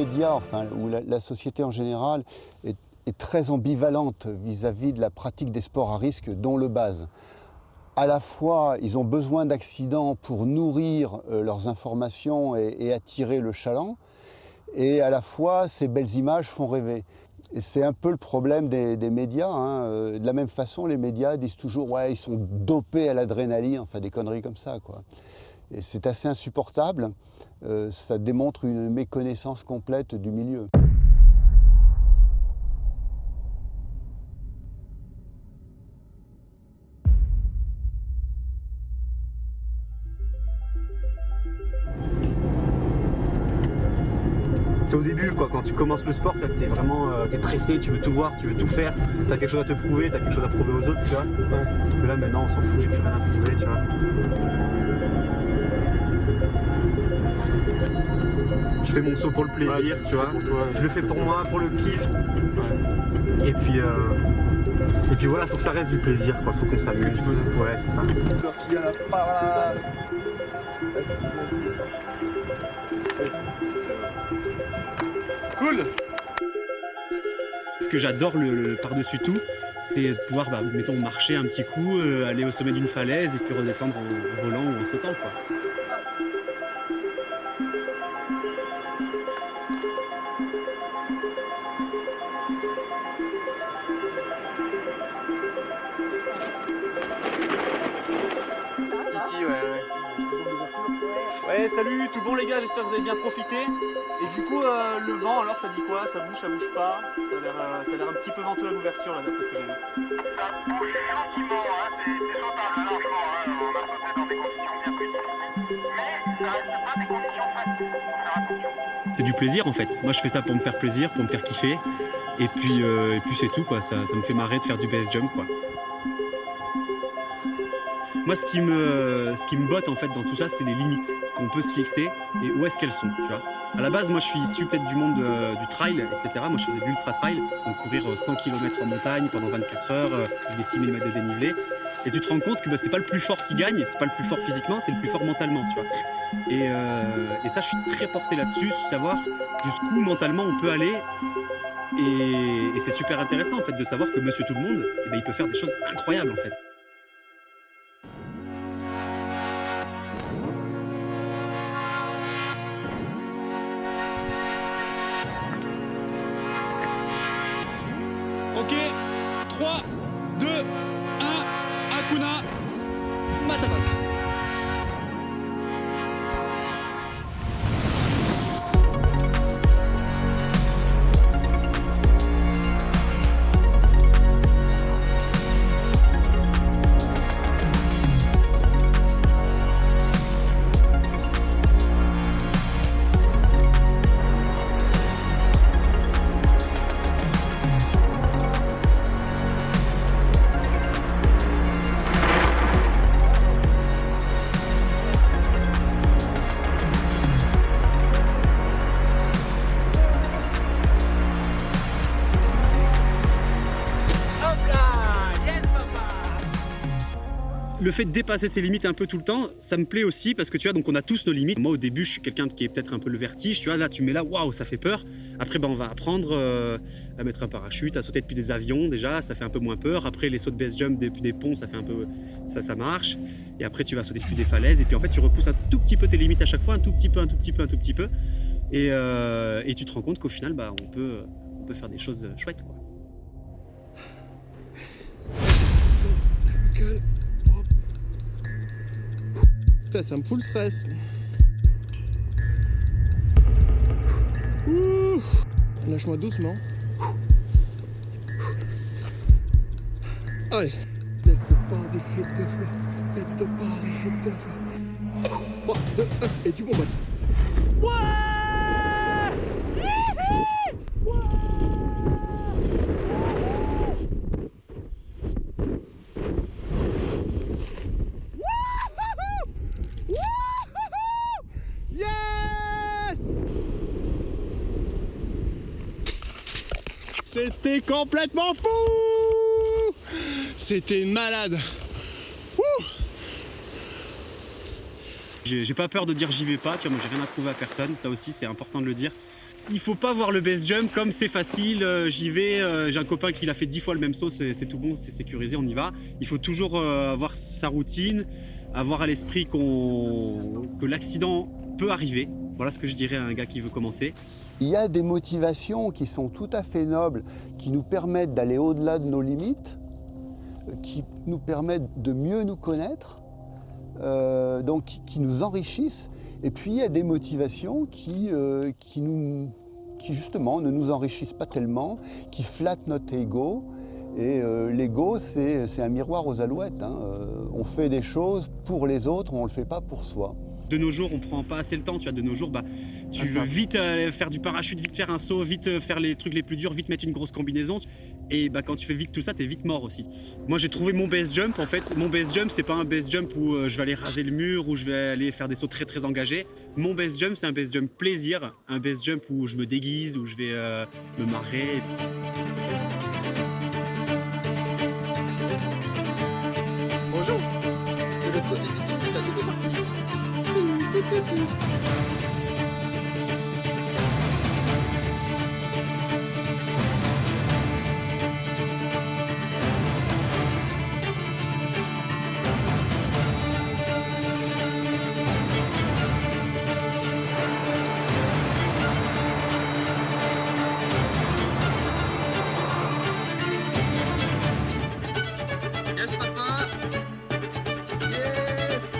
médias, enfin, ou la société en général, est très ambivalente vis-à-vis de la pratique des sports à risque, dont le base. À la fois, ils ont besoin d'accidents pour nourrir leurs informations et attirer le chaland, et à la fois, ces belles images font rêver. Et c'est un peu le problème des médias, hein. De la même façon, les médias disent toujours « ouais, ils sont dopés à l'adrénaline », enfin des conneries comme ça, quoi. Et c'est assez insupportable, ça démontre une méconnaissance complète du milieu. C'est au début, quoi, quand tu commences le sport, t'es vraiment t'es pressé, tu veux tout voir, tu veux tout faire, t'as quelque chose à te prouver, t'as quelque chose à prouver aux autres, tu vois. Ouais. Mais là maintenant on s'en fout, j'ai plus rien à prouver, tu vois. Je fais mon saut pour le plaisir, tu vois. Toi, je le fais pour moi, pour le kiff. Ouais. Et puis voilà, faut que ça reste du plaisir, quoi. Faut qu'on s'amuse. Ouais, c'est ça. Cool. Ce que j'adore par-dessus tout, c'est de pouvoir, mettons, marcher un petit coup, aller au sommet d'une falaise et puis redescendre en volant ou en sautant, quoi. Ouais, salut, tout bon les gars, j'espère que vous avez bien profité. Et du coup, le vent, alors ça dit quoi? Ça bouge pas? Ça a l'air un petit peu venteux à l'ouverture là, d'après ce que j'ai vu. Ça bouge gentiment, hein, c'est sautable, franchement, hein, on a sauté dans des conditions bien précises. Mais ça reste pas des conditions faciles, faut faire attention. C'est du plaisir en fait. Moi je fais ça pour me faire plaisir, pour me faire kiffer. Et puis c'est tout, quoi. Ça me fait marrer de faire du base jump, quoi. Moi, ce qui me botte en fait dans tout ça, c'est les limites qu'on peut se fixer et où est-ce qu'elles sont, tu vois. À la base, moi, je suis issu peut-être du monde du trail, etc. Moi, je faisais de l'ultra-trail, donc courir 100 km en montagne pendant 24 heures, des 6000 mètres de dénivelé. Et tu te rends compte que c'est pas le plus fort qui gagne, c'est pas le plus fort physiquement, c'est le plus fort mentalement, tu vois. Et ça, je suis très porté là-dessus, savoir jusqu'où mentalement on peut aller. Et c'est super intéressant en fait de savoir que Monsieur Tout le Monde, il peut faire des choses incroyables en fait. Ok, 3, 2, 1, Hakuna Matata. Le fait de dépasser ses limites un peu tout le temps, ça me plaît aussi parce que tu vois, donc on a tous nos limites. Moi au début, je suis quelqu'un qui est peut-être un peu le vertige, tu vois, là tu mets là, waouh, ça fait peur. Après, on va apprendre à mettre un parachute, à sauter depuis des avions déjà, ça fait un peu moins peur. Après, les sauts de base jump depuis des ponts, ça fait un peu, ça marche. Et après, tu vas sauter depuis des falaises et puis en fait, tu repousses un tout petit peu tes limites à chaque fois, un tout petit peu. Et tu te rends compte qu'au final, on peut faire des choses chouettes, quoi. Putain, ça me fout le stress. Lâche-moi doucement. Allez. Let the body hit the floor. Let the body hit the floor. 3, 2, 1, et du bon bas. C'était complètement fou! C'était une malade! J'ai pas peur de dire j'y vais pas, tu vois, moi j'ai rien à prouver à personne, ça aussi c'est important de le dire. Il faut pas voir le base jump comme c'est facile, j'y vais, j'ai un copain qui l'a fait 10 fois le même saut, c'est tout bon, c'est sécurisé, on y va. Il faut toujours avoir sa routine, avoir à l'esprit que l'accident peut arriver. Voilà ce que je dirais à un gars qui veut commencer. Il y a des motivations qui sont tout à fait nobles, qui nous permettent d'aller au-delà de nos limites, qui nous permettent de mieux nous connaître, donc qui nous enrichissent. Et puis il y a des motivations qui justement ne nous enrichissent pas tellement, qui flattent notre ego. Et l'ego, c'est un miroir aux alouettes, hein. On fait des choses pour les autres, on ne le fait pas pour soi. De nos jours, on prend pas assez le temps. Tu vois, de nos jours, tu veux vite faire du parachute, vite faire un saut, vite faire les trucs les plus durs, vite mettre une grosse combinaison. Et quand tu fais vite tout ça, t'es vite mort aussi. Moi, j'ai trouvé mon base jump. En fait, mon base jump, c'est pas un base jump où je vais aller raser le mur, où je vais aller faire des sauts très très engagés. Mon base jump, c'est un base jump plaisir, un base jump où je me déguise, où je vais me marrer. Bonjour, c'est le son des la toute partie. Yes, papa. Yes.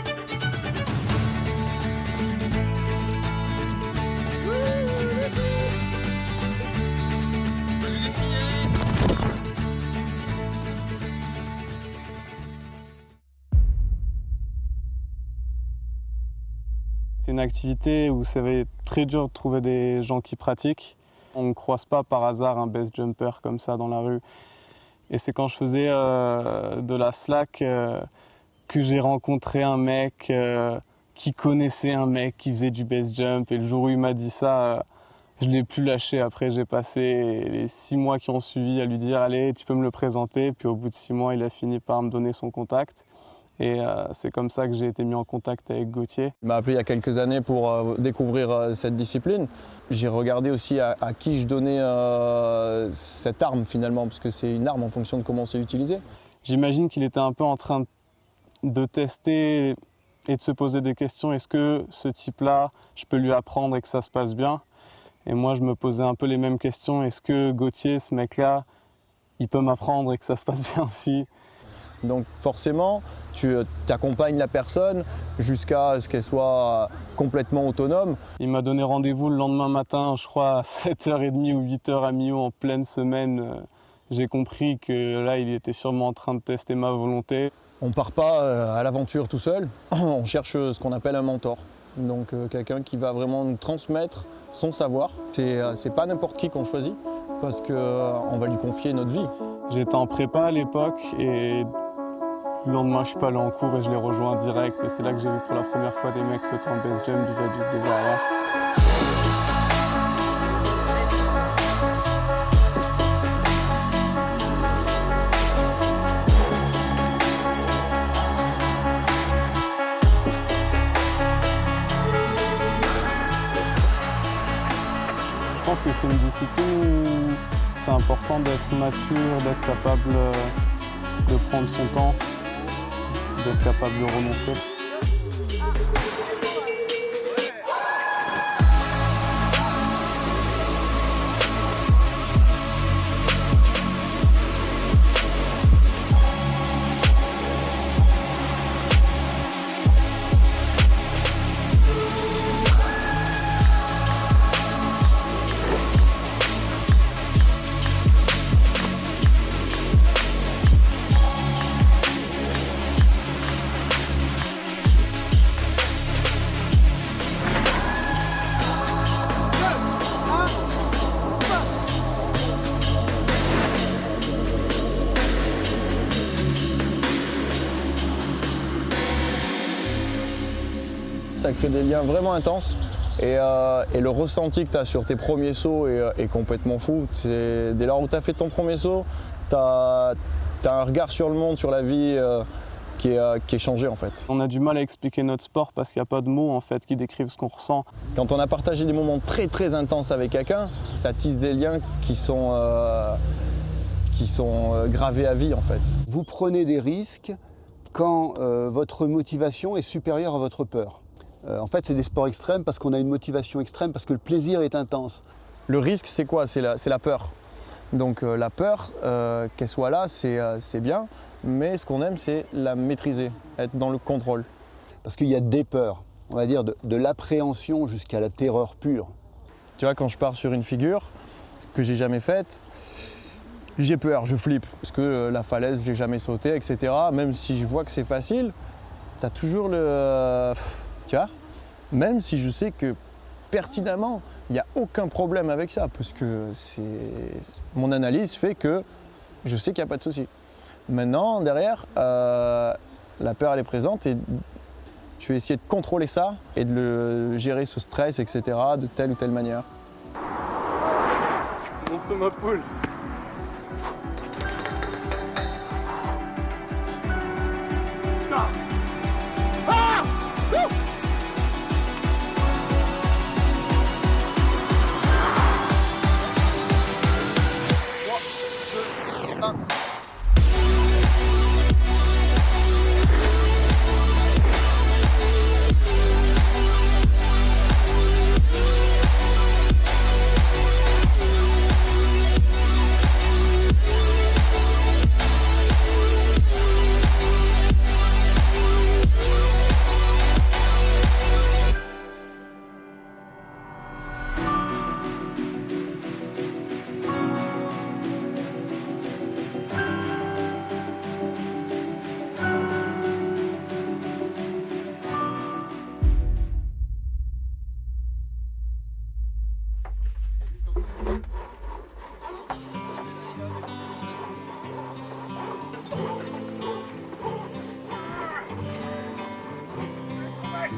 Salut les filles. C'est une activité où ça va être très dur de trouver des gens qui pratiquent. On ne croise pas par hasard un base jumper comme ça dans la rue. Et c'est quand je faisais de la slack que j'ai rencontré un mec qui connaissait un mec qui faisait du base jump. Et le jour où il m'a dit ça, je ne l'ai plus lâché. Après, j'ai passé les 6 mois qui ont suivi à lui dire « Allez, tu peux me le présenter ». Puis au bout de 6 mois, il a fini par me donner son contact. Et c'est comme ça que j'ai été mis en contact avec Gauthier. Il m'a appelé il y a quelques années pour découvrir cette discipline. J'ai regardé aussi à qui je donnais cette arme finalement, parce que c'est une arme en fonction de comment c'est utilisé. J'imagine qu'il était un peu en train de tester et de se poser des questions. Est-ce que ce type-là, je peux lui apprendre et que ça se passe bien? Et moi, je me posais un peu les mêmes questions. Est-ce que Gauthier, ce mec-là, il peut m'apprendre et que ça se passe bien aussi? Donc forcément, tu accompagnes la personne jusqu'à ce qu'elle soit complètement autonome. Il m'a donné rendez-vous le lendemain matin, je crois à 7h30 ou 8h à Millau en pleine semaine. J'ai compris que là, il était sûrement en train de tester ma volonté. On ne part pas à l'aventure tout seul, on cherche ce qu'on appelle un mentor. Donc quelqu'un qui va vraiment nous transmettre son savoir. C'est pas n'importe qui qu'on choisit, parce qu'on va lui confier notre vie. J'étais en prépa à l'époque et le lendemain, je suis pas allé en cours et je l'ai rejoint direct. Et c'est là que j'ai vu pour la première fois des mecs sauter en base jump du viaduc de Verrières. Je pense que c'est une discipline où c'est important d'être mature, d'être capable de prendre son temps, d'être capable de renoncer. Ça crée des liens vraiment intenses et le ressenti que tu as sur tes premiers sauts est complètement fou. Dès lors où tu as fait ton premier saut, tu as un regard sur le monde, sur la vie qui est changé en fait. On a du mal à expliquer notre sport parce qu'il n'y a pas de mots en fait qui décrivent ce qu'on ressent. Quand on a partagé des moments très très intenses avec quelqu'un, ça tisse des liens qui sont gravés à vie en fait. Vous prenez des risques quand votre motivation est supérieure à votre peur. En fait, c'est des sports extrêmes parce qu'on a une motivation extrême, parce que le plaisir est intense. Le risque, c'est quoi? C'est la peur. Donc la peur, qu'elle soit là, c'est bien, mais ce qu'on aime, c'est la maîtriser, être dans le contrôle. Parce qu'il y a des peurs, on va dire de l'appréhension jusqu'à la terreur pure. Tu vois, quand je pars sur une figure que j'ai jamais faite, j'ai peur, je flippe. Parce que la falaise, je l'ai jamais sauté, etc. Même si je vois que c'est facile, tu as toujours le... tu vois? Même si je sais que pertinemment, il n'y a aucun problème avec ça, parce que mon analyse fait que je sais qu'il n'y a pas de souci. Maintenant, derrière, la peur elle est présente et je vais essayer de contrôler ça et de gérer ce stress, etc. de telle ou telle manière. On ma poule.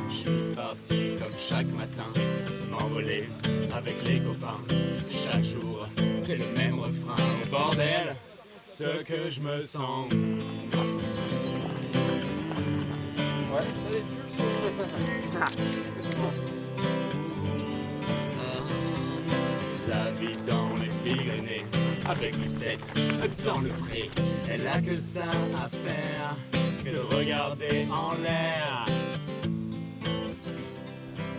Je suis parti comme chaque matin, m'envoler avec les copains. Chaque jour, c'est le même refrain. Au bordel, ce que je me sens. La vie dans les Pyrénées, avec Lucette dans le pré. Elle a que ça à faire que de regarder en l'air.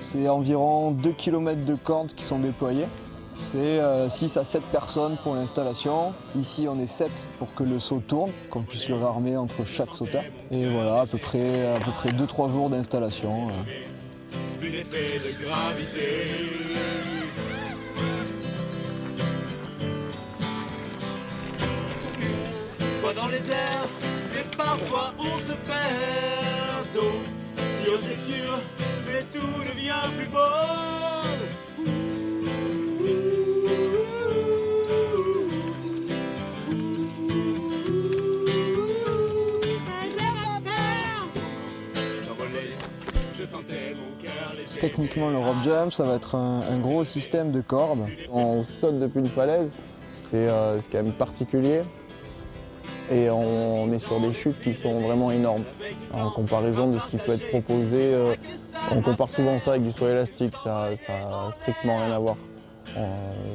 C'est environ 2 km de cordes qui sont déployées. C'est 6 à 7 personnes pour l'installation. Ici, on est 7 pour que le saut tourne, qu'on puisse le réarmer entre chaque sauteur. Et voilà, à peu près 2-3 jours d'installation. Une effet de gravité. Fois dans les airs, et parfois on se perd d'eau. Si haut c'est sûr, mais tout devient plus beau. Techniquement, le rope jump, ça va être un gros système de cordes. On saute depuis une falaise, c'est quand même particulier. Et on est sur des chutes qui sont vraiment énormes. En comparaison de ce qui peut être proposé, on compare souvent ça avec du saut élastique, ça n'a strictement rien à voir.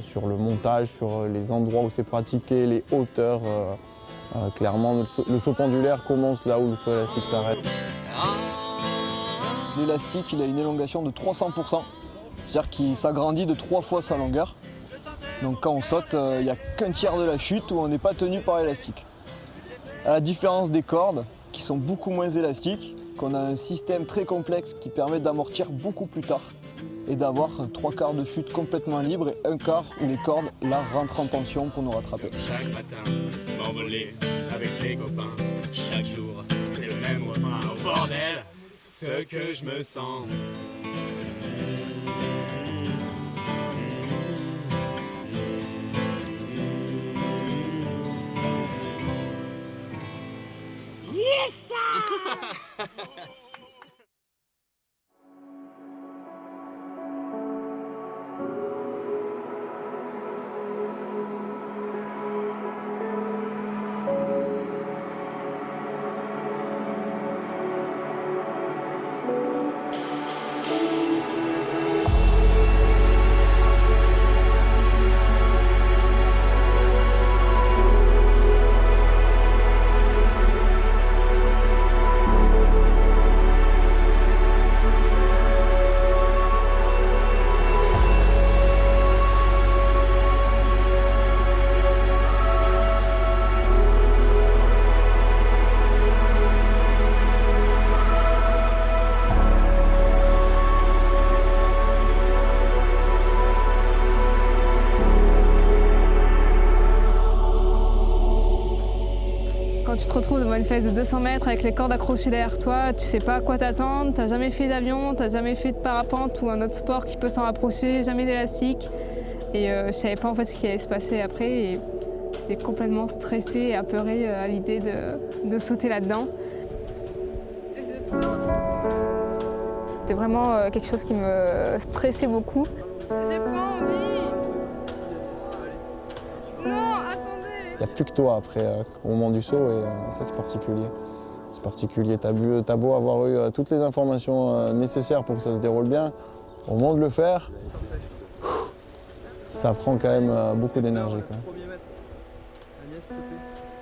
Sur le montage, sur les endroits où c'est pratiqué, les hauteurs, clairement le saut pendulaire commence là où le saut élastique s'arrête. L'élastique, il a une élongation de 300%, c'est-à-dire qu'il s'agrandit de 3 fois sa longueur. Donc quand on saute, il n'y a qu'un tiers de la chute où on n'est pas tenu par l'élastique. À la différence des cordes, qui sont beaucoup moins élastiques, qu'on a un système très complexe qui permet d'amortir beaucoup plus tard et d'avoir 3/4 de chute complètement libre et 1/4 où les cordes là rentrent en tension pour nous rattraper. Chaque matin, m'envoler avec les copains. Chaque jour, c'est le même refrain. Au bordel, ce que je me sens. Yes! retrouves devant une falaise de 200 mètres avec les cordes accrochées derrière toi, tu sais pas à quoi t'attendre, t'as jamais fait d'avion, t'as jamais fait de parapente ou un autre sport qui peut s'en rapprocher, jamais d'élastique. Et je savais pas en fait ce qui allait se passer après et j'étais complètement stressée et apeurée à l'idée de sauter là-dedans. C'était vraiment quelque chose qui me stressait beaucoup. J'ai pas envie. Non, attendez. Il n'y a plus que toi après, au moment du saut, et ça c'est particulier. C'est particulier, t'as beau avoir eu toutes les informations nécessaires pour que ça se déroule bien, au moment de le faire, ça prend quand même beaucoup d'énergie.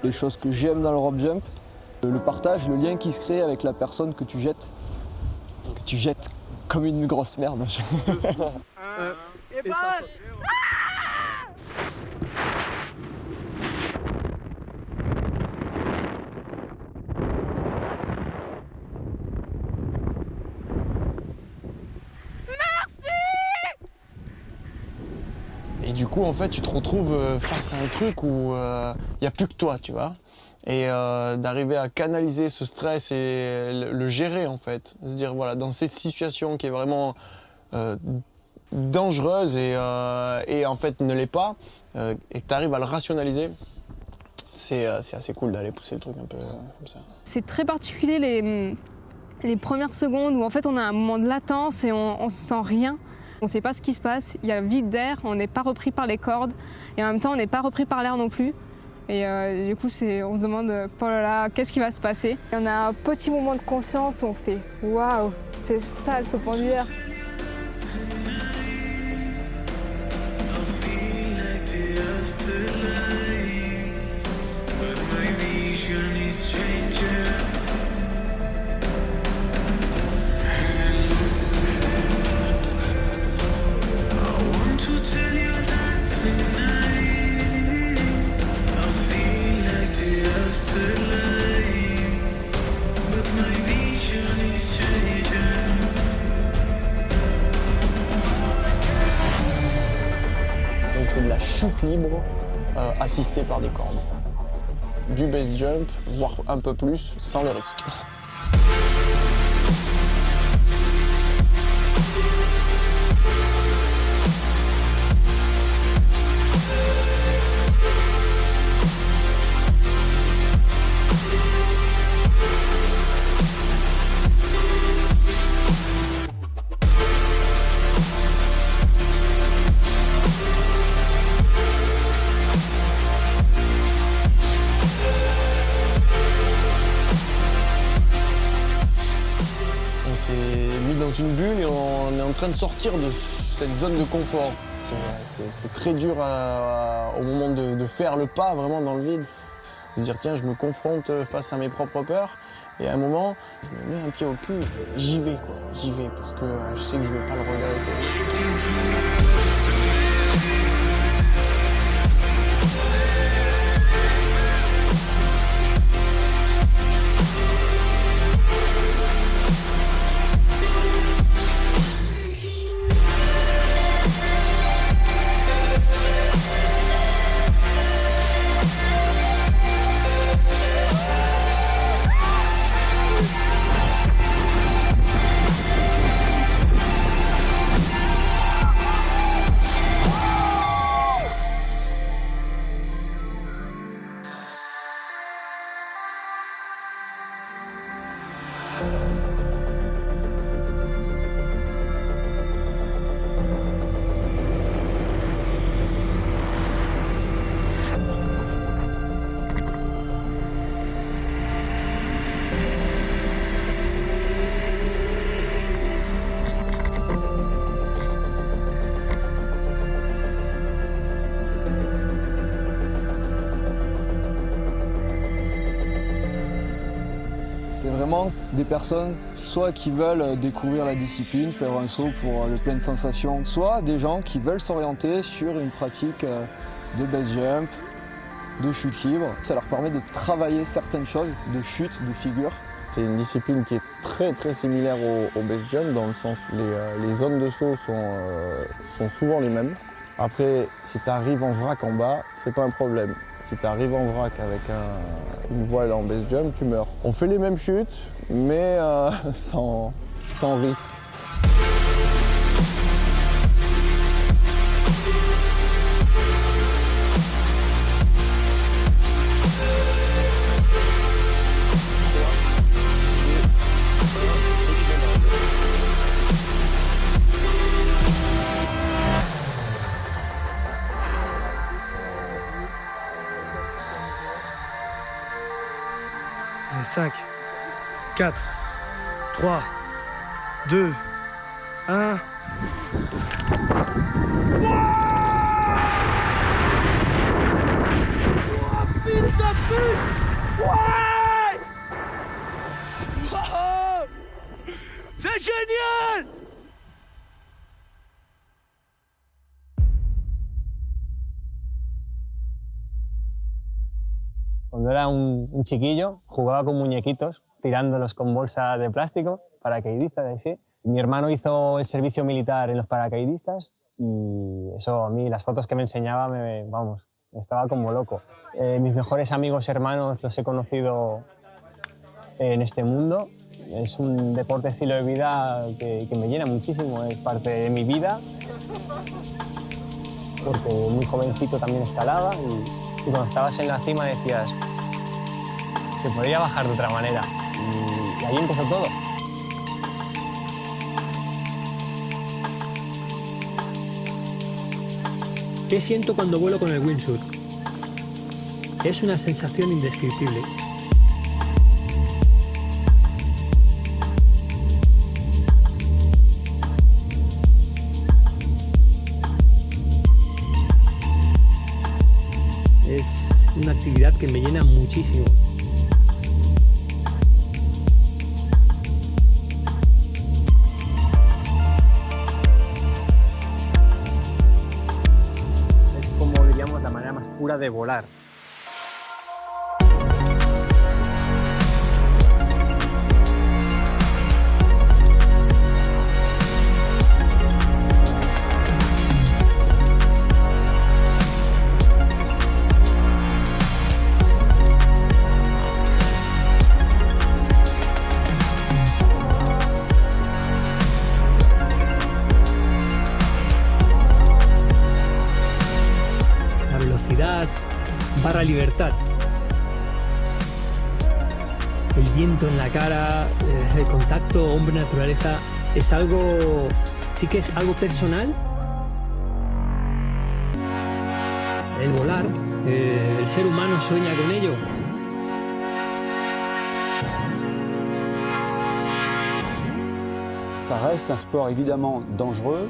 Les choses que j'aime dans le rope jump, le partage, le lien qui se crée avec la personne que tu jettes comme une grosse merde. Et Et du coup, en fait, tu te retrouves face à un truc où il n'y a plus que toi, tu vois. Et d'arriver à canaliser ce stress et le gérer, en fait. Se dire, voilà, dans cette situation qui est vraiment dangereuse et en fait ne l'est pas, et que tu arrives à le rationaliser, c'est assez cool d'aller pousser le truc un peu comme ça. C'est très particulier les premières secondes où en fait on a un moment de latence et on ne sent rien. On ne sait pas ce qui se passe, il y a vide d'air, on n'est pas repris par les cordes et en même temps on n'est pas repris par l'air non plus. Et du coup on se demande, oh là là, qu'est-ce qui va se passer? On a un petit moment de conscience où on fait waouh, c'est ça le saut pendulaire. C'est de la chute libre assistée par des cordes. Du base jump, voire un peu plus, sans le risque. On s'est mis dans une bulle et on est en train de sortir de cette zone de confort. C'est très dur au moment de faire le pas vraiment dans le vide. De dire tiens, je me confronte face à mes propres peurs et à un moment, je me mets un pied au cul, j'y vais quoi, j'y vais parce que je sais que je vais pas le regretter. C'est vraiment des personnes soit qui veulent découvrir la discipline, faire un saut pour le plein de sensations, soit des gens qui veulent s'orienter sur une pratique de base jump, de chute libre. Ça leur permet de travailler certaines choses, de chute, de figure. C'est une discipline qui est très similaire au base jump dans le sens où les zones de saut sont souvent les mêmes. Après, si tu arrives en vrac en bas, c'est pas un problème. Si tu arrives en vrac avec une voile en base jump, tu meurs. On fait les mêmes chutes, mais sans risque. Allez, 5, 4, 3, 2, 1. C'est génial! Cuando era un chiquillo, jugaba con muñequitos, tirándolos con bolsas de plástico, paracaidistas, así. Mi hermano hizo el servicio militar en los paracaidistas y eso a mí, las fotos que me enseñaba, vamos, estaba como loco. Mis mejores amigos hermanos los he conocido en este mundo. Es un deporte, estilo de vida que me llena muchísimo, es parte de mi vida, porque muy jovencito también escalaba y cuando estabas en la cima decías, se podría bajar de otra manera. Y ahí empezó todo. ¿Qué siento cuando vuelo con el wingsuit? Es una sensación indescriptible. Es una actividad que me llena muchísimo. Es como, diríamos, la manera más pura de volar. Barra libertad. El viento en la cara, el contacto hombre-naturaleza es algo, sí que es algo personal. El volar, el ser humano sueña con ello. Ça reste un sport évidemment dangereux,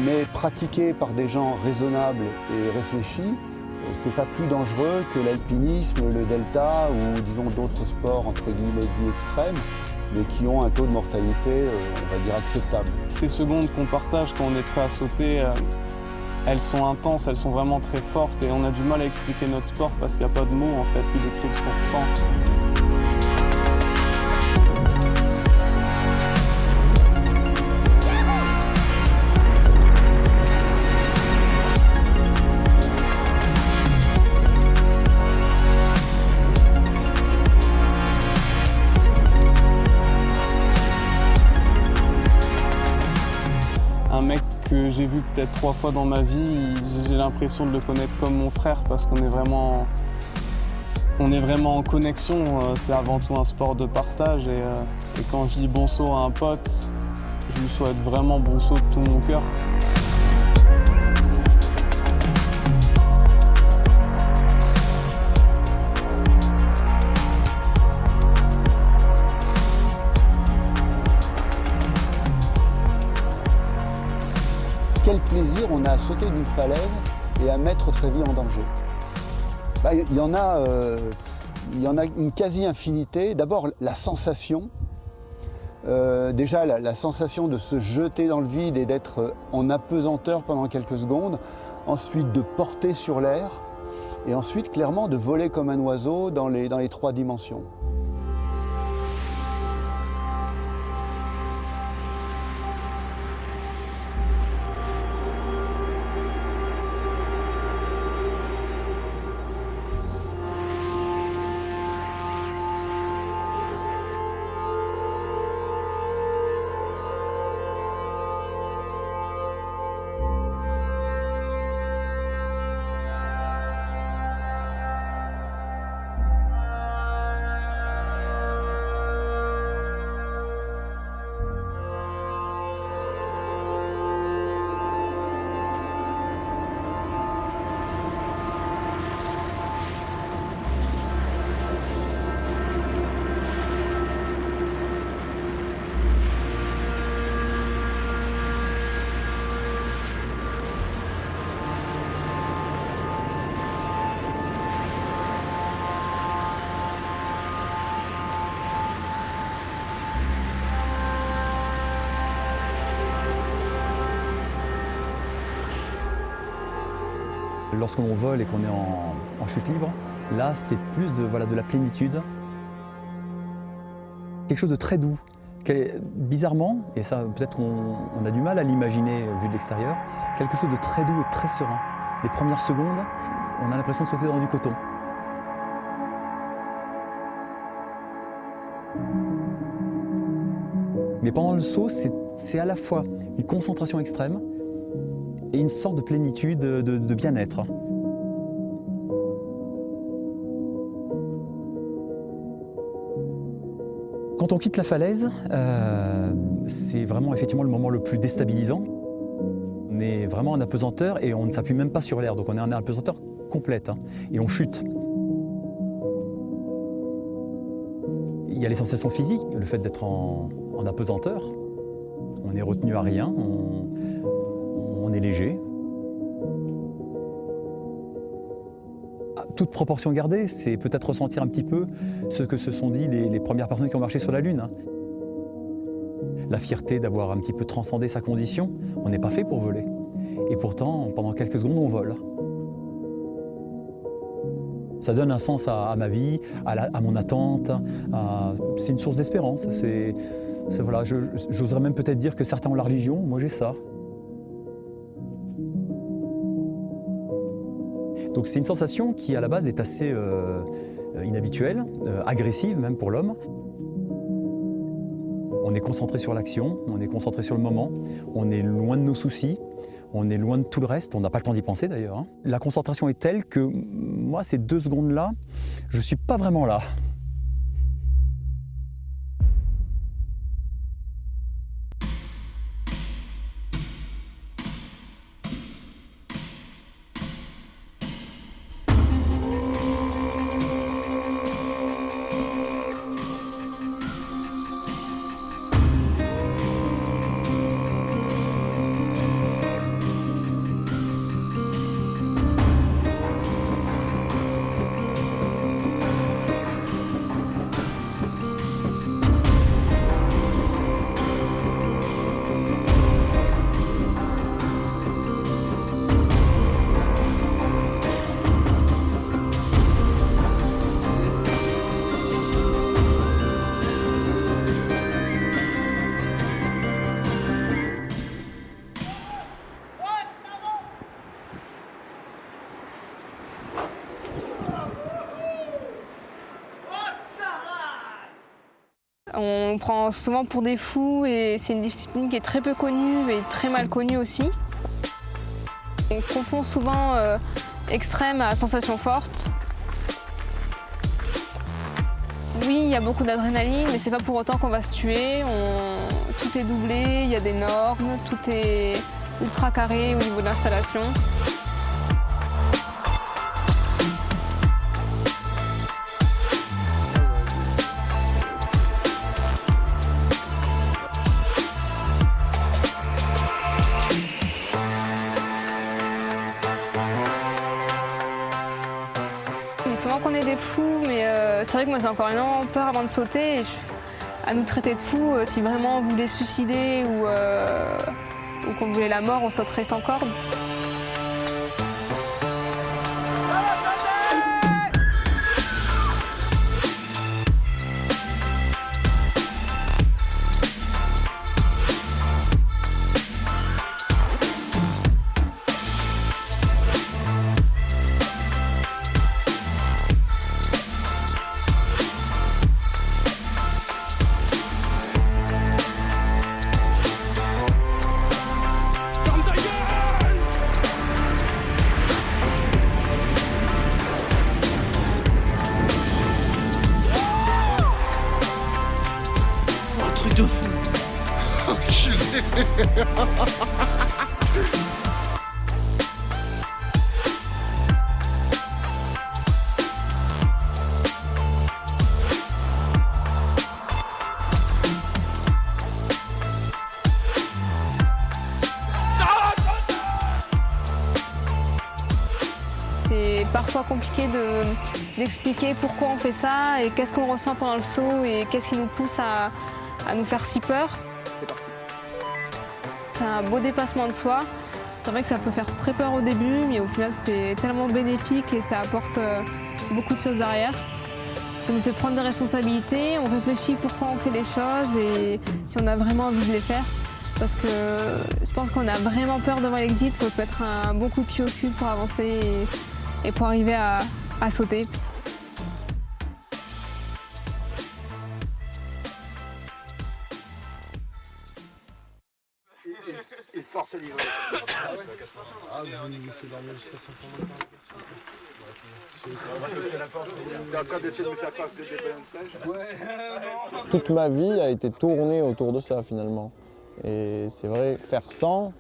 mais pratiqué par des gens raisonnables et réfléchis, c'est pas plus dangereux que l'alpinisme, le delta ou disons d'autres sports entre guillemets dits extrêmes, mais qui ont un taux de mortalité, on va dire, acceptable. Ces secondes qu'on partage quand on est prêt à sauter, elles sont intenses, elles sont vraiment très fortes et on a du mal à expliquer notre sport parce qu'il n'y a pas de mots en fait qui décrivent ce qu'on ressent. Un mec que j'ai vu peut-être 3 fois dans ma vie, j'ai l'impression de le connaître comme mon frère parce qu'on est vraiment en connexion. C'est avant tout un sport de partage et quand je dis bon saut à un pote, je lui souhaite vraiment bon saut de tout mon cœur. Quel plaisir on a à sauter d'une falaise et à mettre sa vie en danger. Il y en a une quasi-infinité. D'abord, la sensation. Déjà, la sensation de se jeter dans le vide et d'être en apesanteur pendant quelques secondes. Ensuite, de porter sur l'air. Et ensuite, clairement, de voler comme un oiseau dans les 3 dimensions. Lorsqu'on vole et qu'on est en chute libre, là c'est plus de la plénitude. Quelque chose de très doux. Bizarrement, et ça peut-être qu'on a du mal à l'imaginer vu de l'extérieur, quelque chose de très doux et très serein. Les premières secondes, on a l'impression de sauter dans du coton. Mais pendant le saut, c'est à la fois une concentration extrême et une sorte de plénitude, de bien-être. Quand on quitte la falaise, c'est vraiment effectivement le moment le plus déstabilisant. On est vraiment en apesanteur et on ne s'appuie même pas sur l'air, donc on est en apesanteur complète et on chute. Il y a les sensations physiques, le fait d'être en apesanteur. On est retenu à rien, on est léger. Toute proportion gardée, c'est peut-être ressentir un petit peu ce que se sont dit les premières personnes qui ont marché sur la Lune. La fierté d'avoir un petit peu transcendé sa condition, on n'est pas fait pour voler. Et pourtant, pendant quelques secondes, on vole. Ça donne un sens à ma vie, à mon attente. C'est une source d'espérance. Voilà, j'oserais même peut-être dire que certains ont la religion, moi j'ai ça. Donc c'est une sensation qui à la base est assez inhabituelle, agressive même pour l'homme. On est concentré sur l'action, on est concentré sur le moment, on est loin de nos soucis, on est loin de tout le reste, on n'a pas le temps d'y penser d'ailleurs. La concentration est telle que moi ces 2 secondes-là, je ne suis pas vraiment là. On prend souvent pour des fous et c'est une discipline qui est très peu connue et très mal connue aussi. On confond souvent extrême à sensation forte. Oui, il y a beaucoup d'adrénaline, mais c'est pas pour autant qu'on va se tuer. Tout est doublé, il y a des normes, tout est ultra carré au niveau de l'installation. On dit souvent qu'on est des fous, mais c'est vrai que moi j'ai encore énormément peur avant de sauter. À nous traiter de fous, si vraiment on voulait se suicider ou qu'on voulait la mort, on sauterait sans corde. De fou. Enculé. C'est parfois compliqué d'expliquer pourquoi on fait ça et qu'est-ce qu'on ressent pendant le saut et qu'est-ce qui nous pousse à nous faire si peur. C'est un beau dépassement de soi C'est vrai que ça peut faire très peur au début, mais au final c'est tellement bénéfique et ça apporte beaucoup de choses derrière. Ça nous fait prendre des responsabilités, on réfléchit pourquoi on fait les choses et si on a vraiment envie de les faire. Parce que je pense qu'on a vraiment peur devant l'exit, il faut se mettre un bon coup de pied au cul pour avancer et pour arriver à sauter. Il force à livrer. T'es en train d'essayer de me faire croire que t'es des bonhommes sages? Toute ma vie a été tournée autour de ça finalement. Et c'est vrai, faire sans,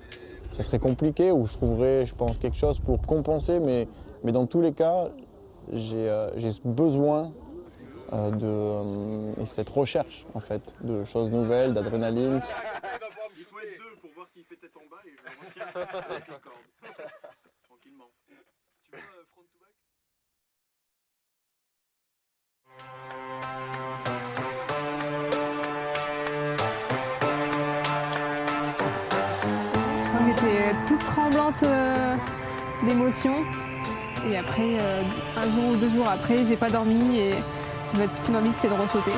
ça serait compliqué ou je trouverais, je pense, quelque chose pour compenser, mais dans tous les cas, j'ai ce besoin et cette recherche en fait, de choses nouvelles, d'adrénaline. Il faut être deux pour voir s'il fait tête en bas et je retiens avec la corde. Tranquillement. Tu veux front to back? J'étais toute tremblante d'émotion. Et après, un jour ou 2 jours après, j'ai pas dormi et j'avais qu'une envie, c'était de ressauter.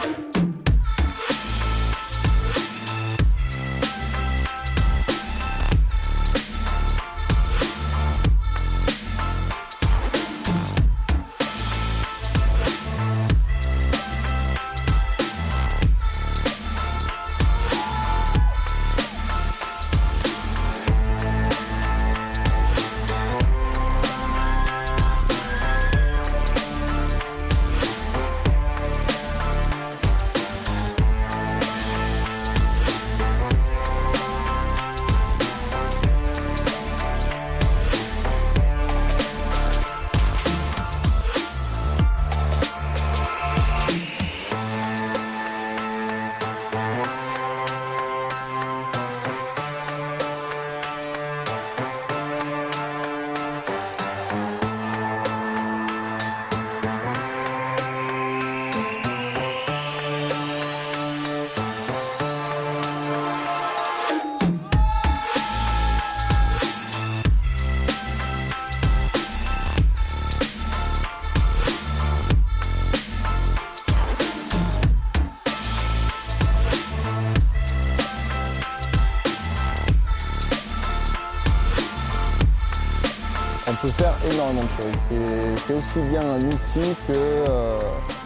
On peut faire énormément de choses. C'est aussi bien un outil que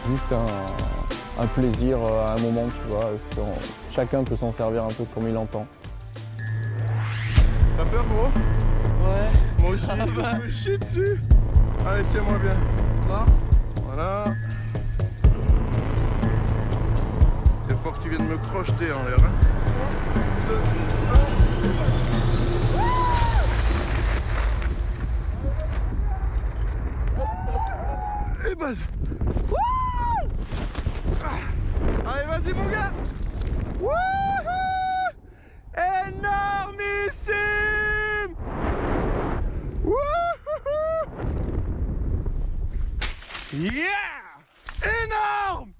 juste un plaisir à un moment, tu vois. Chacun peut s'en servir un peu comme il entend. T'as peur, gros? Ouais. Moi aussi, je me chie dessus. Allez, tiens-moi bien. Là. Voilà. C'est fort que tu viennes me crocheter en l'air. Hein. 2, 1. Et base. Allez, vas-y, mon gars. Wouhou! Énormissime! Wouhou! Yeah! Énorme!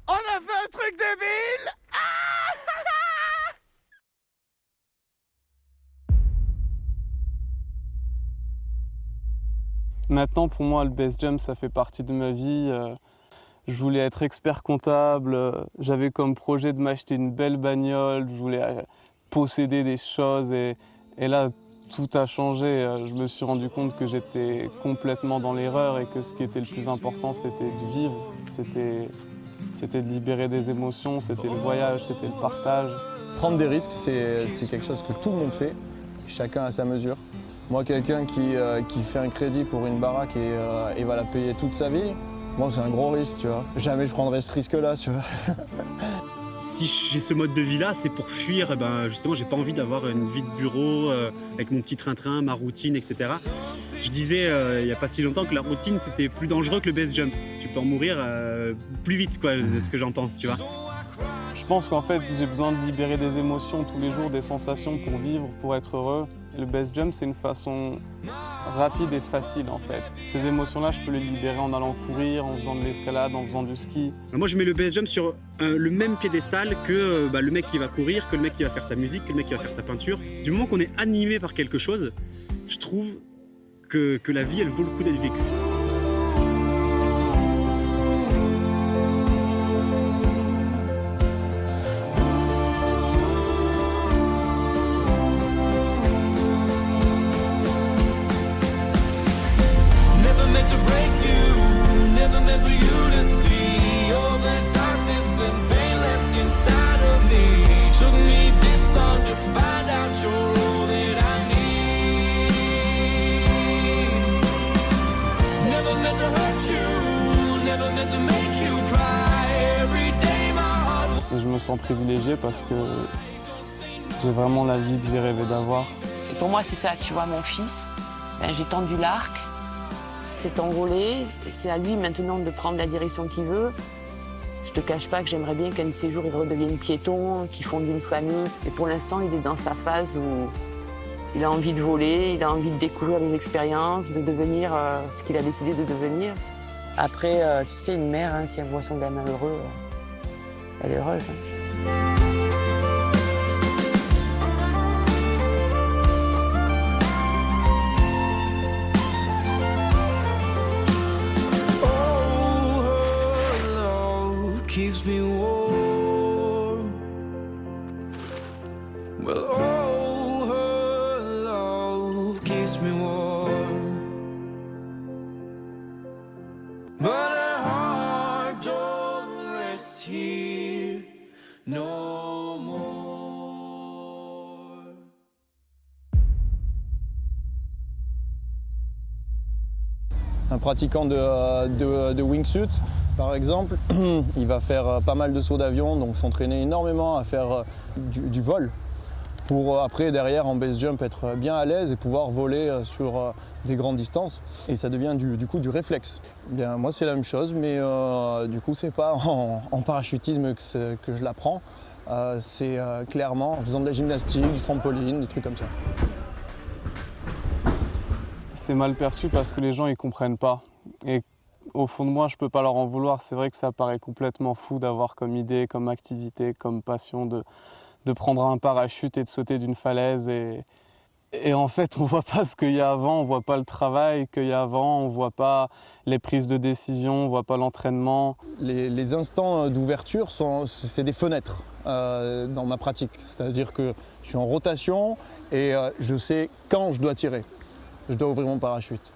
On a fait un truc de ville! Maintenant, pour moi, le base jump, ça fait partie de ma vie. Je voulais être expert comptable. J'avais comme projet de m'acheter une belle bagnole. Je voulais posséder des choses. Et là, tout a changé. Je me suis rendu compte que j'étais complètement dans l'erreur et que ce qui était le plus important, c'était de vivre. C'était de libérer des émotions, c'était le voyage, c'était le partage. Prendre des risques, c'est quelque chose que tout le monde fait, chacun à sa mesure. Moi, quelqu'un qui fait un crédit pour une baraque et va la payer toute sa vie, moi, c'est un gros risque, tu vois. Jamais je prendrais ce risque-là, tu vois. Si j'ai ce mode de vie-là, c'est pour fuir. Justement, j'ai pas envie d'avoir une vie de bureau avec mon petit train-train, ma routine, etc. Je disais il n'y a pas si longtemps que la routine, c'était plus dangereux que le base jump. Tu peux en mourir plus vite, quoi, c'est ce que j'en pense, tu vois. Je pense qu'en fait, j'ai besoin de libérer des émotions tous les jours, des sensations pour vivre, pour être heureux. Le base jump, c'est une façon rapide et facile, en fait. Ces émotions-là, je peux les libérer en allant courir, en faisant de l'escalade, en faisant du ski. Moi, je mets le base jump sur le même piédestal que le mec qui va courir, que le mec qui va faire sa musique, que le mec qui va faire sa peinture. Du moment qu'on est animé par quelque chose, je trouve que la vie, elle vaut le coup d'être vécue. Et je me sens privilégié parce que j'ai vraiment la vie que j'ai rêvé d'avoir. Et pour moi, c'est ça, tu vois, mon fils, j'ai tendu l'arc, s'est envolé, c'est à lui maintenant de prendre la direction qu'il veut. Je te cache pas que j'aimerais bien qu'un de ces jours, il redevienne piéton, qu'il fonde une famille. Et pour l'instant, il est dans sa phase où il a envie de voler, il a envie de découvrir des expériences, de devenir ce qu'il a décidé de devenir. Après, tu sais, une mère, hein, si elle voit son gamin heureux, elle est heureuse. Hein. Keeps me warm. Well, oh, her love keeps me warm. But her heart don't rest here no more. Un pratiquant de wingsuit, par exemple, il va faire pas mal de sauts d'avion, donc s'entraîner énormément à faire du vol pour après, derrière, en base jump, être bien à l'aise et pouvoir voler sur des grandes distances. Et ça devient du coup du réflexe. Bien, moi, c'est la même chose, mais du coup, c'est pas en parachutisme que je l'apprends. C'est clairement en faisant de la gymnastique, du trampoline, des trucs comme ça. C'est mal perçu parce que les gens, ils comprennent pas. Et au fond de moi, je peux pas leur en vouloir. C'est vrai que ça paraît complètement fou d'avoir comme idée, comme activité, comme passion de prendre un parachute et de sauter d'une falaise. Et en fait, on voit pas ce qu'il y a avant, on voit pas le travail qu'il y a avant, on voit pas les prises de décision, on voit pas l'entraînement. Les instants d'ouverture, c'est des fenêtres dans ma pratique. C'est-à-dire que je suis en rotation et je sais quand je dois tirer. Je dois ouvrir mon parachute.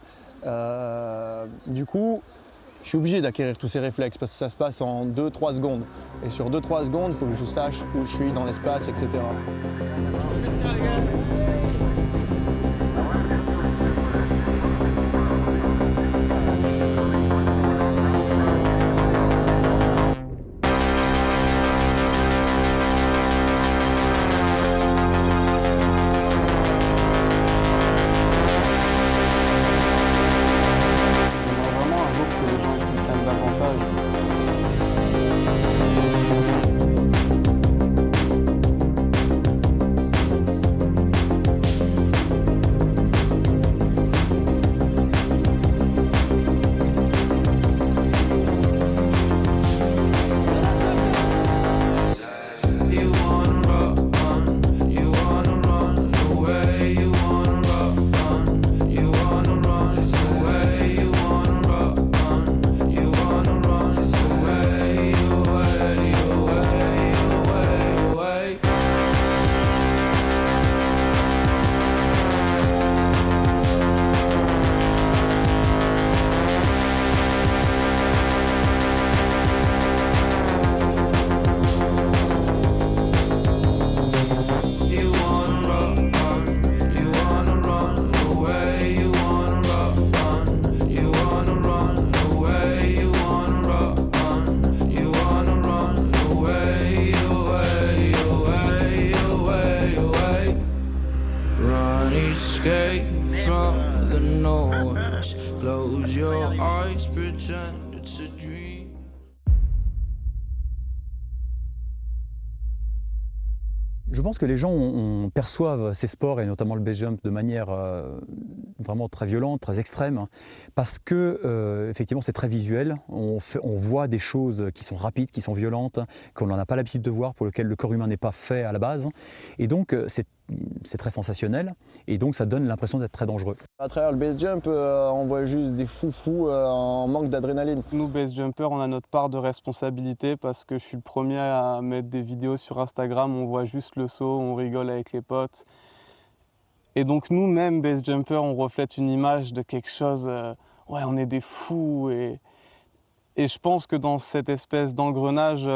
Du coup, je suis obligé d'acquérir tous ces réflexes parce que ça se passe en 2-3 secondes. Et sur 2-3 secondes, il faut que je sache où je suis dans l'espace, etc. Je pense que les gens perçoivent ces sports, et notamment le base jump, de manière vraiment très violentes, très extrêmes, parce que effectivement c'est très visuel, on voit des choses qui sont rapides, qui sont violentes, qu'on n'en a pas l'habitude de voir, pour lesquelles le corps humain n'est pas fait à la base, et donc c'est très sensationnel, et donc ça donne l'impression d'être très dangereux. À travers le base jump, on voit juste des foufous en manque d'adrénaline. Nous, base jumpers, on a notre part de responsabilité parce que je suis le premier à mettre des vidéos sur Instagram, on voit juste le saut, on rigole avec les potes. Et donc nous-mêmes, base jumpers, on reflète une image de quelque chose, ouais, on est des fous. Et je pense que dans cette espèce d'engrenage,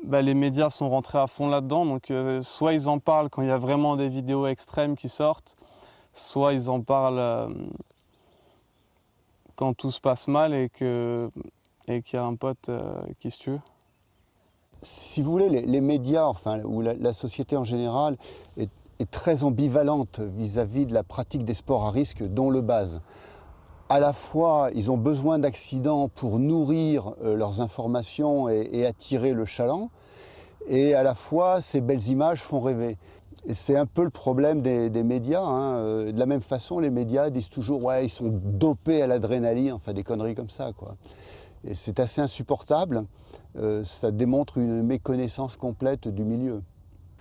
les médias sont rentrés à fond là-dedans. Donc soit ils en parlent quand il y a vraiment des vidéos extrêmes qui sortent, soit ils en parlent quand tout se passe mal et qu'il y a un pote qui se tue. Si vous voulez, les médias, enfin, ou la société en général, est très ambivalente vis-à-vis de la pratique des sports à risque, dont le base. À la fois, ils ont besoin d'accidents pour nourrir leurs informations et attirer le chaland, et à la fois, ces belles images font rêver. Et c'est un peu le problème des médias, hein. De la même façon, les médias disent toujours « ouais, ils sont dopés à l'adrénaline », enfin des conneries comme ça, quoi. Et c'est assez insupportable, ça démontre une méconnaissance complète du milieu.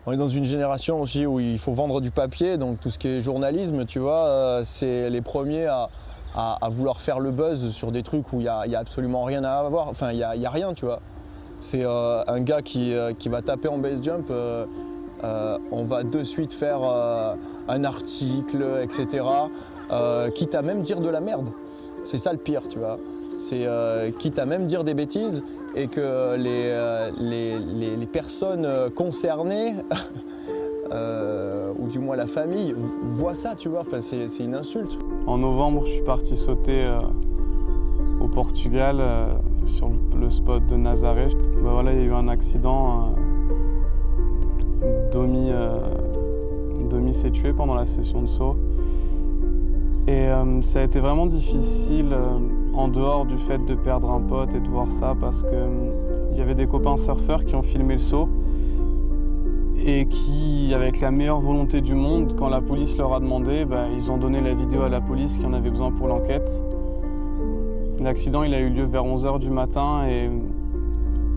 On est dans une génération aussi où il faut vendre du papier, donc tout ce qui est journalisme, tu vois, c'est les premiers à vouloir faire le buzz sur des trucs où il y a absolument rien à avoir, enfin il y a rien, tu vois. C'est un gars qui va taper en base jump, on va de suite faire un article, etc. Quitte à même dire de la merde. C'est ça le pire, tu vois. C'est quitte à même dire des bêtises et que les personnes concernées, ou du moins la famille, voient ça, tu vois. Enfin, c'est une insulte. En novembre, je suis parti sauter au Portugal, sur le spot de Nazaré. Voilà, il y a eu un accident. Domi s'est tué pendant la session de saut. Et ça a été vraiment difficile en dehors du fait de perdre un pote et de voir ça parce qu'il y avait des copains surfeurs qui ont filmé le saut et qui, avec la meilleure volonté du monde, quand la police leur a demandé, ils ont donné la vidéo à la police qui en avait besoin pour l'enquête. L'accident il a eu lieu vers 11 h du matin et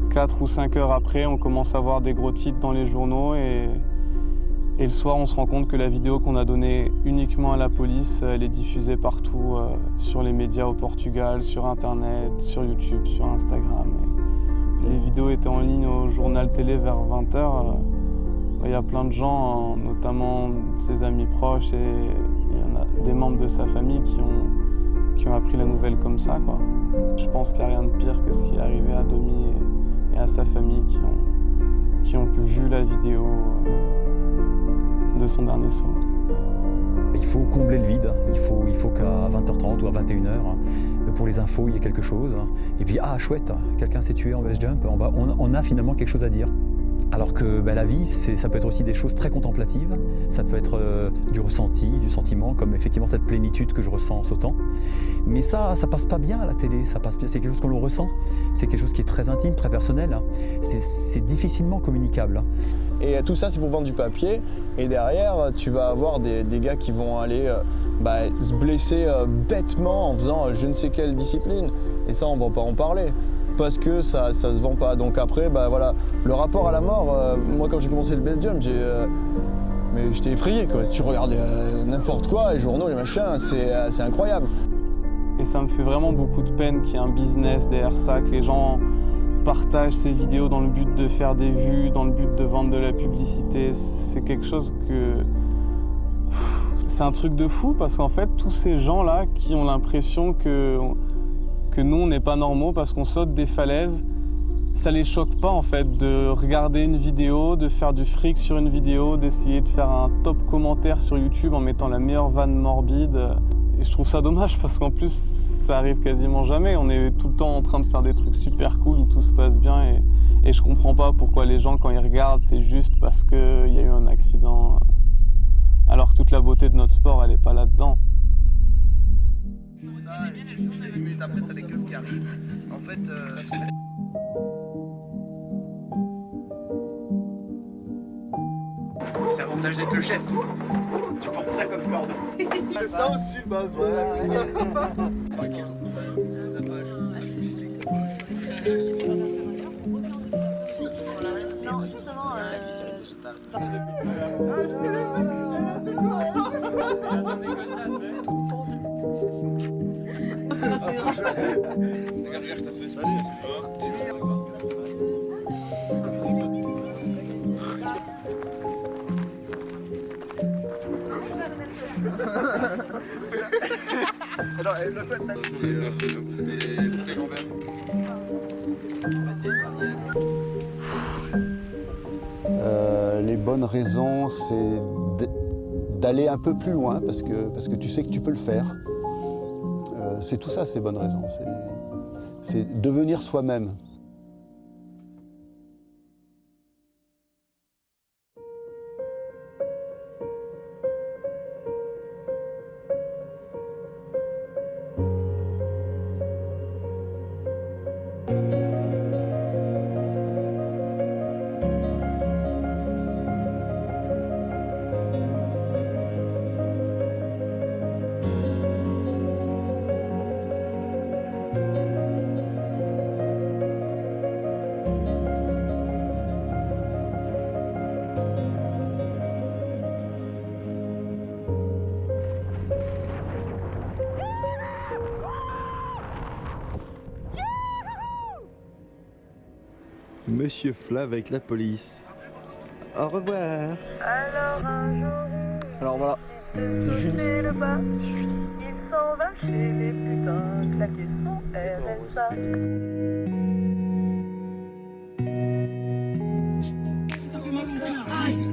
4 ou 5 heures après, on commence à voir des gros titres dans les journaux et le soir, on se rend compte que la vidéo qu'on a donnée uniquement à la police, elle est diffusée partout, sur les médias au Portugal, sur Internet, sur YouTube, sur Instagram. Et les vidéos étaient en ligne au journal télé vers 20 h. Il y a plein de gens, notamment ses amis proches et il y en a des membres de sa famille qui ont appris la nouvelle comme ça, quoi. Je pense qu'il n'y a rien de pire que ce qui est arrivé à Domi et à sa famille qui ont pu voir la vidéo de son dernier saut. Il faut combler le vide, il faut qu'à 20 h 30 ou à 21 h, pour les infos, il y ait quelque chose. Et puis, ah chouette, quelqu'un s'est tué en base jump, on a finalement quelque chose à dire. Alors que la vie, ça peut être aussi des choses très contemplatives, ça peut être du ressenti, du sentiment, comme effectivement cette plénitude que je ressens en sautant. Mais ça passe pas bien à la télé, c'est quelque chose qu'on le ressent, c'est quelque chose qui est très intime, très personnel, c'est difficilement communicable. Et tout ça, c'est pour vendre du papier. Et derrière, tu vas avoir des gars qui vont aller se blesser bêtement en faisant je ne sais quelle discipline. Et ça, on ne va pas en parler. Parce que ça se vend pas. Donc après, voilà, le rapport à la mort, moi quand j'ai commencé le base jump, j'étais effrayé, quoi. Tu regardes n'importe quoi, les journaux, les machins, c'est incroyable. Et ça me fait vraiment beaucoup de peine qu'il y ait un business derrière ça, que les gens partagent ces vidéos dans le but de faire des vues, dans le but de vendre de la publicité. C'est quelque chose que... C'est un truc de fou parce qu'en fait, tous ces gens-là qui ont l'impression que nous, on n'est pas normaux parce qu'on saute des falaises, ça les choque pas en fait de regarder une vidéo, de faire du fric sur une vidéo, d'essayer de faire un top commentaire sur YouTube en mettant la meilleure vanne morbide. Et je trouve ça dommage parce qu'en plus, ça arrive quasiment jamais. On est tout le temps en train de faire des trucs super cool où tout se passe bien et je comprends pas pourquoi les gens, quand ils regardent, c'est juste parce qu'il y a eu un accident. Alors que toute la beauté de notre sport, elle est pas là-dedans. Ça, et 2 minutes après, t'as les keufs qui arrivent. En fait, c'est l'avantage d'être le chef. Tu portes ça comme corde. C'est ça aussi, Baz. Non, justement, Regarde, je t'ai fait ce Non, elle le fait. Merci. Et t'es grand-père. Les bonnes raisons, c'est d'aller un peu plus loin parce que tu sais que tu peux le faire. C'est tout ça, ces bonnes raisons. C'est devenir soi-même. Monsieur Flav avec la police. Au revoir. Alors voilà, c'est Julie. il s'en va chez les putains, claquer son RSA.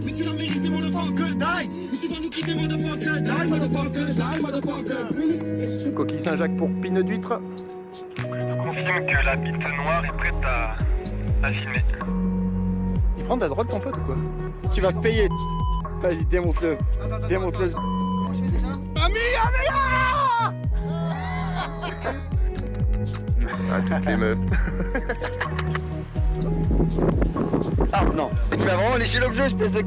Mais tu l'as mérité, motherfucker, die. Mais tu vas nous quitter, motherfucker, die, motherfucker, die, motherfucker. Coquille Saint-Jacques pour pine d'huître. Je confirme que la bite noire est prête à filmer. Il prend de la drogue ton pote ou quoi? Tu vas payer. Vas-y, démontre-le. Démontre-le. Comment je fais déjà? Ah, toutes les meufs. Ah non. Mais tu m'as vraiment léché l'objet, je pensais.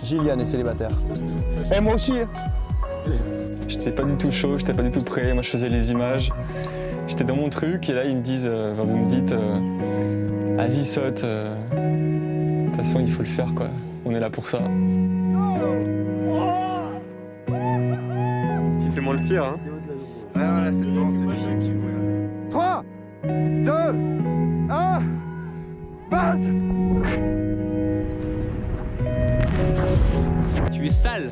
Gilliane est célibataire. Et moi aussi. J'étais pas du tout chaud, j'étais pas du tout prêt. Moi, je faisais les images. J'étais dans mon truc et là, ils me disent, vous me dites, vas-y, saute. De toute façon, il faut le faire, quoi. On est là pour ça. Tu fais moins le fier, hein. Ah, c'est bon, c'est chic. 3, 2, 1, base! Tu es sale.